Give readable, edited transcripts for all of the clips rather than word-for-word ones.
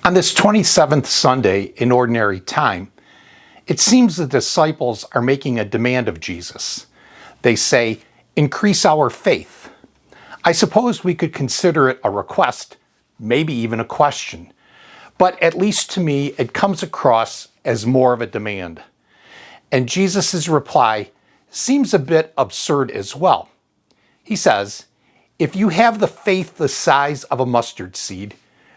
On this 27th Sunday in Ordinary Time, it seems the disciples are making a demand of Jesus. They say, "Increase our faith." I suppose we could consider it a request, maybe even a question. But at least to me, it comes across as more of a demand. And Jesus' reply seems a bit absurd as well. He says, "If you have the faith the size of a mustard seed,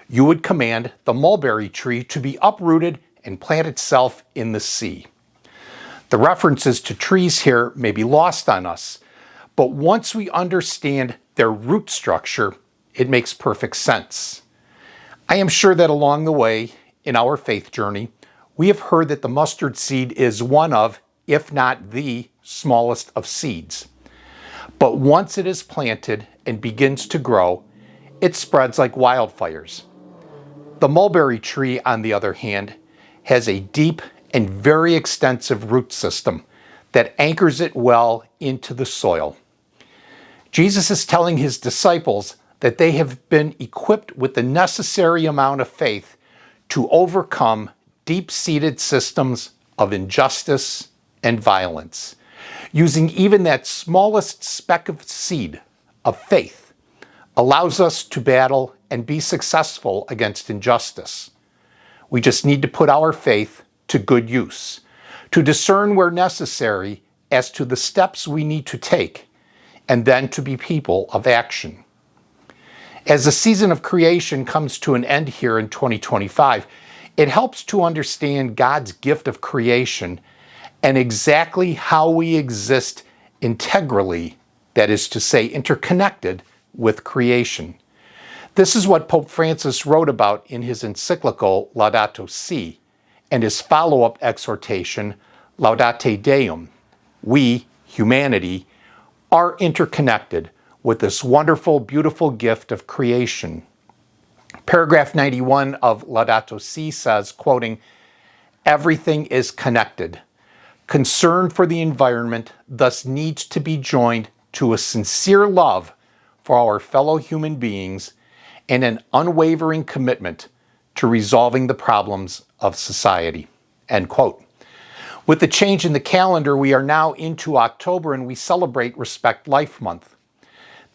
you would command the mulberry tree to be uprooted and plant itself in the sea." The references to trees here may be lost on us, but once we understand their root structure, it makes perfect sense. I am sure that along the way, in our faith journey, we have heard that the mustard seed is one of, if not the, smallest of seeds. But once it is planted and begins to grow, it spreads like wildfires. The mulberry tree, on the other hand, has a deep and very extensive root system that anchors it well into the soil. Jesus is telling his disciples that they have been equipped with the necessary amount of faith to overcome deep-seated systems of injustice and violence. Using even that smallest speck of seed of faith allows us to battle and be successful against injustice. We just need to put our faith to good use, to discern where necessary as to the steps we need to take, and then to be people of action. As the season of creation comes to an end here in 2025, it helps to understand God's gift of creation and exactly how we exist integrally, that is to say, interconnected with creation. This is what Pope Francis wrote about in his encyclical Laudato Si and his follow-up exhortation Laudate Deum. We, humanity, are interconnected with this wonderful, beautiful gift of creation. Paragraph 91 of Laudato Si says, quoting, "Everything is connected. Concern for the environment thus needs to be joined to a sincere love for our fellow human beings and an unwavering commitment to resolving the problems of society." End quote. With the change in the calendar, we are now into October and we celebrate Respect Life Month.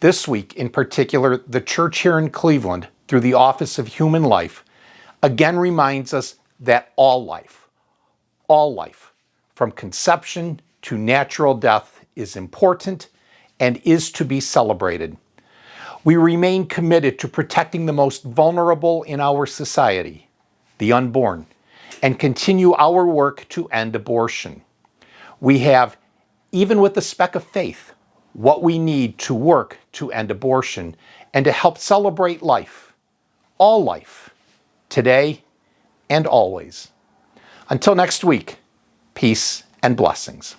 This week, in particular, the church here in Cleveland, through the Office of Human Life, again reminds us that all life, from conception to natural death, is important and is to be celebrated. We remain committed to protecting the most vulnerable in our society, the unborn, and continue our work to end abortion. We have, even with a speck of faith, what we need to work to end abortion and to help celebrate life, all life, today and always. Until next week, peace and blessings.